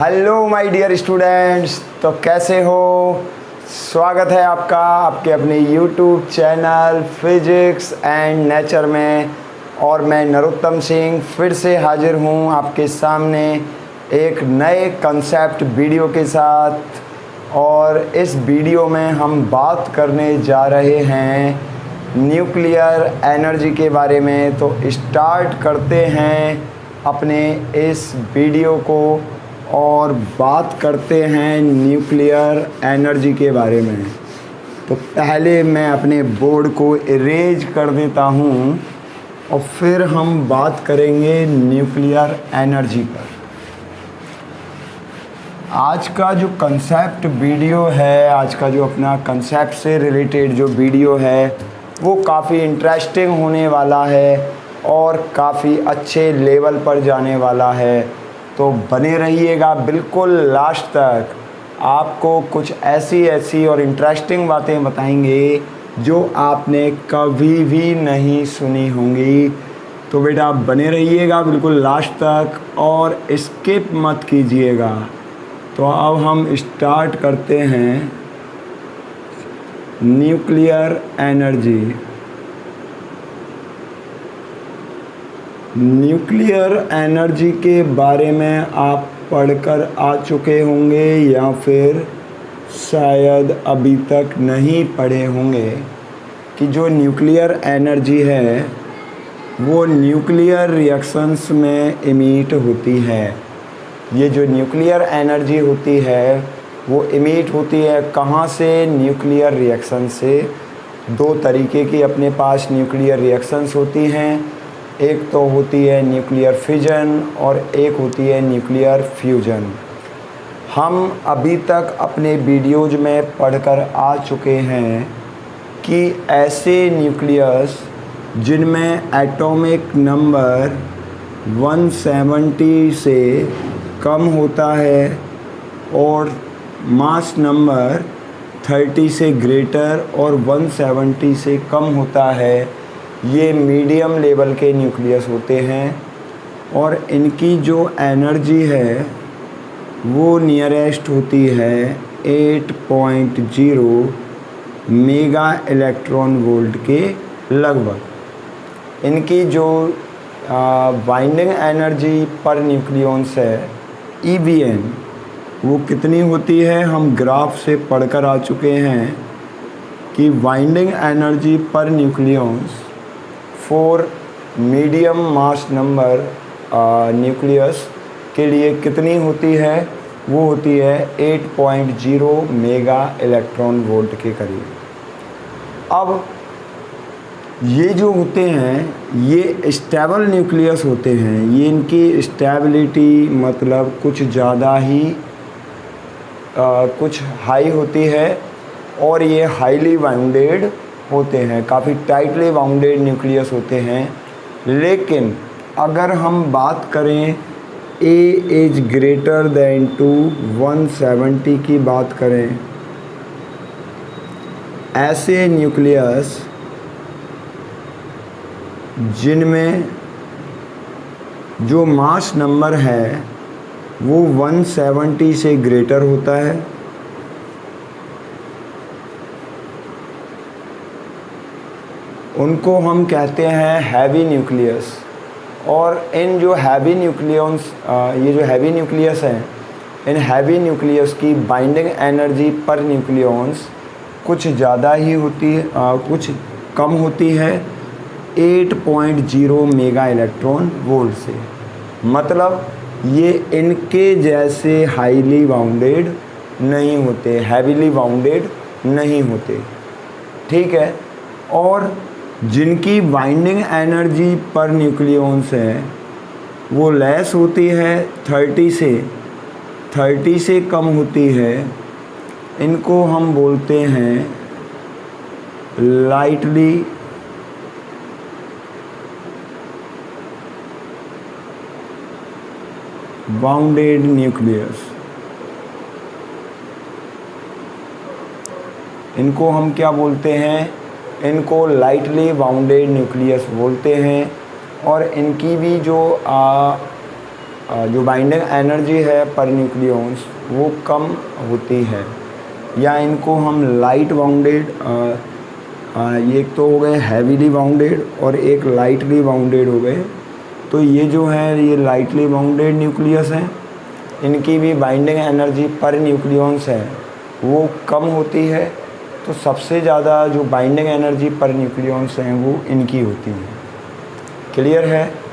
Hello my dear students, तो कैसे हो। स्वागत है आपका आपके अपने YouTube channel physics and nature में। और मैं नरोत्तम सिंह फिर से हाजिर हूँ आपके सामने एक नए कंसेप्ट वीडियो के साथ। और इस वीडियो में हम बात करने जा रहे हैं न्यूक्लियर एनर्जी के बारे में। तो स्टार्ट करते हैं अपने इस वीडियो को और बात करते हैं न्यूक्लियर एनर्जी के बारे में। तो पहले मैं अपने बोर्ड को इरेज कर देता हूँ और फिर हम बात करेंगे न्यूक्लियर एनर्जी पर। आज का जो कंसेप्ट वीडियो है, आज का जो अपना कंसेप्ट से रिलेटेड जो वीडियो है वो काफ़ी इंटरेस्टिंग होने वाला है और काफ़ी अच्छे लेवल पर जाने वाला है। तो बने रहिएगा बिल्कुल लास्ट तक। आपको कुछ ऐसी और इंटरेस्टिंग बातें बताएंगे जो आपने कभी भी नहीं सुनी होंगी। तो बेटा आप बने रहिएगा बिल्कुल लास्ट तक और स्किप मत कीजिएगा। तो अब हम स्टार्ट करते हैं न्यूक्लियर एनर्जी। न्यूक्लियर एनर्जी के बारे में आप पढ़कर आ चुके होंगे या फिर शायद अभी तक नहीं पढ़े होंगे कि जो न्यूक्लियर एनर्जी है वो न्यूक्लियर रिएक्शंस में इमिट होती है। ये जो न्यूक्लियर एनर्जी होती है वो इमिट होती है कहाँ से? न्यूक्लियर रिएक्शन से। दो तरीके की अपने पास न्यूक्लियर रिएक्शंस होती हैं। एक तो होती है न्यूक्लियर फिजन और एक होती है न्यूक्लियर फ्यूजन। हम अभी तक अपने वीडियोज में पढ़कर आ चुके हैं कि ऐसे न्यूक्लियस जिनमें एटॉमिक नंबर 170 से कम होता है और मास नंबर 30 से ग्रेटर और 170 से कम होता है, ये मीडियम लेवल के न्यूक्लियस होते हैं। और इनकी जो एनर्जी है वो नियरेस्ट होती है 8.0 मेगा इलेक्ट्रॉन वोल्ट के लगभग। इनकी जो बाइंडिंग एनर्जी पर न्यूक्लियॉन्स है EBN, वो कितनी होती है? हम ग्राफ से पढ़कर आ चुके हैं कि बाइंडिंग एनर्जी पर nucleons for medium mass number nucleus के लिए कितनी होती है? वो होती है 8.0 मेगा इलेक्ट्रॉन वोल्ट के करीब। अब ये जो होते हैं ये स्टेबल न्यूक्लियस होते हैं। ये इनकी स्टेबिलिटी मतलब कुछ ज़्यादा ही कुछ हाई होती है और ये हाईली बाउंडेड होते हैं, काफ़ी टाइटली बाउंडेड न्यूक्लियस होते हैं। लेकिन अगर हम बात करें A is greater than to 170 की बात करें, ऐसे न्यूक्लियस जिनमें जो मास नंबर है वो 170 से ग्रेटर होता है, उनको हम कहते हैं हैवी न्यूक्लियस। और इन जो हैवी न्यूक्लियस ये जो हैवी न्यूक्लियस हैं, इन हैवी न्यूक्लियस की बाइंडिंग एनर्जी पर न्यूक्लियॉन्स कुछ ज़्यादा ही होती है, कुछ कम होती है 8.0 मेगा इलेक्ट्रॉन वोल्ट से। मतलब ये इनके जैसे हाईली बाउंडेड नहीं होते, हैवीली बाउंडेड नहीं होते, ठीक है। और जिनकी बाइंडिंग एनर्जी पर न्यूक्लियॉन्स है वो लेस होती है 30 से कम होती है। इनको हम बोलते हैं लाइटली बाउंडेड न्यूक्लियस। इनको हम क्या बोलते हैं? इनको लाइटली बाउंडेड न्यूक्लियस बोलते हैं। और इनकी भी जो जो बाइंडिंग एनर्जी है पर न्यूक्लियॉन्स वो कम होती है, या इनको हम लाइट बाउंडेड, ये एक तो हो गए हैवीली बाउंडेड और एक लाइटली बाउंडेड हो गए। तो ये जो है ये लाइटली बाउंडेड न्यूक्लियस हैं, इनकी भी बाइंडिंग एनर्जी पर न्यूक्लियॉन्स है वो कम होती है। तो सबसे ज़्यादा जो बाइंडिंग एनर्जी पर न्यूक्लियॉन्स हैं वो इनकी होती है। क्लियर है?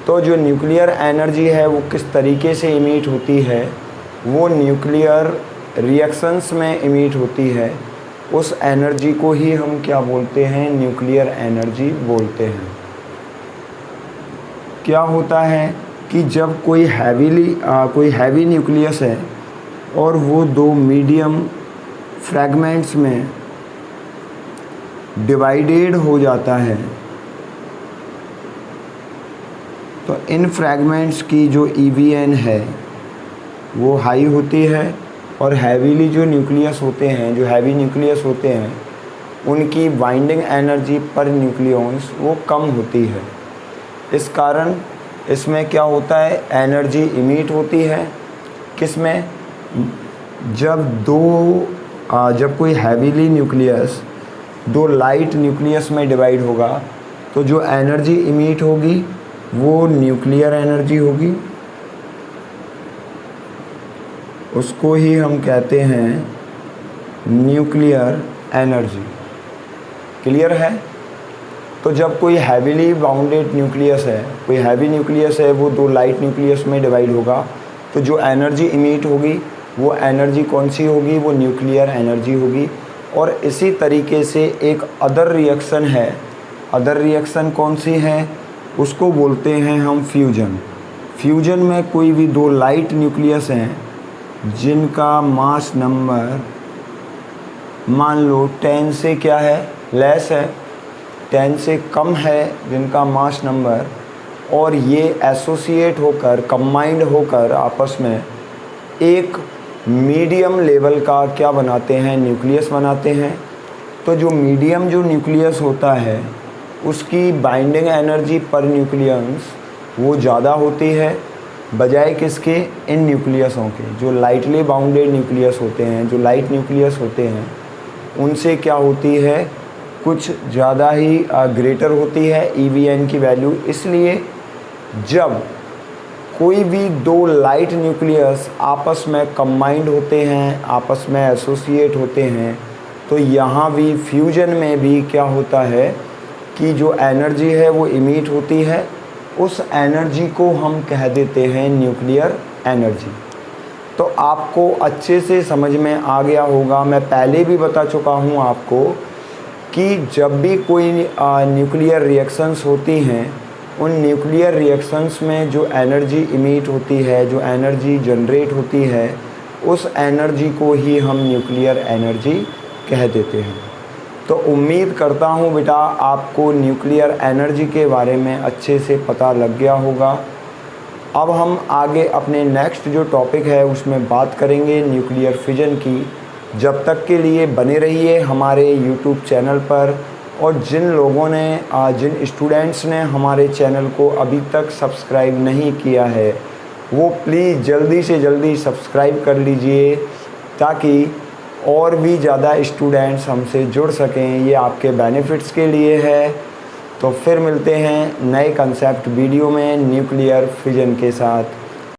तो जो न्यूक्लियर एनर्जी है वो किस तरीके से इमिट होती है, वो न्यूक्लियर रिएक्शंस में इमिट होती है। उस एनर्जी को ही हम क्या बोलते हैं? न्यूक्लियर एनर्जी बोलते हैं। क्या होता है कि जब कोई हैवी न्यूक्लियस है और वो दो मीडियम फ्रैगमेंट्स में डिवाइडेड हो जाता है, तो इन फ्रैगमेंट्स की जो EVN है वो हाई होती है, और हैवीली जो न्यूक्लियस होते हैं, जो हैवी न्यूक्लियस होते हैं, उनकी बाइंडिंग एनर्जी पर न्यूक्लियॉन्स वो कम होती है। इस कारण इसमें क्या होता है? एनर्जी इमिट होती है किसमें? जब कोई हैवीली न्यूक्लियस दो लाइट न्यूक्लियस में डिवाइड होगा, तो जो एनर्जी इमिट होगी वो न्यूक्लियर एनर्जी होगी। उसको ही हम कहते हैं न्यूक्लियर एनर्जी। क्लियर है? तो जब कोई हैवीली बाउंडेड न्यूक्लियस है, कोई हैवी न्यूक्लियस है, वो दो लाइट न्यूक्लियस में डिवाइड होगा, तो जो एनर्जी इमिट होगी वो एनर्जी कौन सी होगी? वो न्यूक्लियर एनर्जी होगी। और इसी तरीके से एक अदर रिएक्शन है। अदर रिएक्शन कौन सी है? उसको बोलते हैं हम फ्यूजन। फ्यूजन में कोई भी दो लाइट न्यूक्लियस हैं जिनका मास नंबर मान लो 10 से क्या है? लेस है, 10 से कम है जिनका मास नंबर, और ये एसोसिएट होकर, कंबाइंड होकर आपस में एक मीडियम लेवल का क्या बनाते हैं? न्यूक्लियस बनाते हैं। तो जो मीडियम जो न्यूक्लियस होता है उसकी बाइंडिंग एनर्जी पर न्यूक्लियस वो ज़्यादा होती है बजाय किसके? इन न्यूक्लियसों के। जो लाइटली बाउंडेड न्यूक्लियस होते हैं, जो लाइट न्यूक्लियस होते हैं, उनसे क्या होती है? कुछ ज़्यादा ही ग्रेटर होती है EVN की वैल्यू। इसलिए जब कोई भी दो लाइट न्यूक्लियस आपस में कंबाइंड होते हैं, आपस में एसोसिएट होते हैं, तो यहाँ भी फ्यूजन में भी क्या होता है कि जो एनर्जी है वो इमिट होती है। उस एनर्जी को हम कह देते हैं न्यूक्लियर एनर्जी। तो आपको अच्छे से समझ में आ गया होगा, मैं पहले भी बता चुका हूँ आपको कि जब भी कोई न्यूक्लियर रिएक्शंस होती हैं, उन न्यूक्लियर रिएक्शंस में जो एनर्जी इमिट होती है, जो एनर्जी जनरेट होती है, उस एनर्जी को ही हम न्यूक्लियर एनर्जी कह देते हैं। तो उम्मीद करता हूँ बेटा आपको न्यूक्लियर एनर्जी के बारे में अच्छे से पता लग गया होगा। अब हम आगे अपने नेक्स्ट जो टॉपिक है उसमें बात करेंगे न्यूक्लियर फिजन की। जब तक के लिए बने रहिए हमारे YouTube चैनल पर, और जिन लोगों ने जिन स्टूडेंट्स ने हमारे चैनल को अभी तक सब्सक्राइब नहीं किया है वो प्लीज़ जल्दी से जल्दी सब्सक्राइब कर लीजिए, ताकि और भी ज़्यादा स्टूडेंट्स हमसे जुड़ सकें। ये आपके बेनिफिट्स के लिए है। तो फिर मिलते हैं नए कंसेप्ट वीडियो में न्यूक्लियर फिजन के साथ।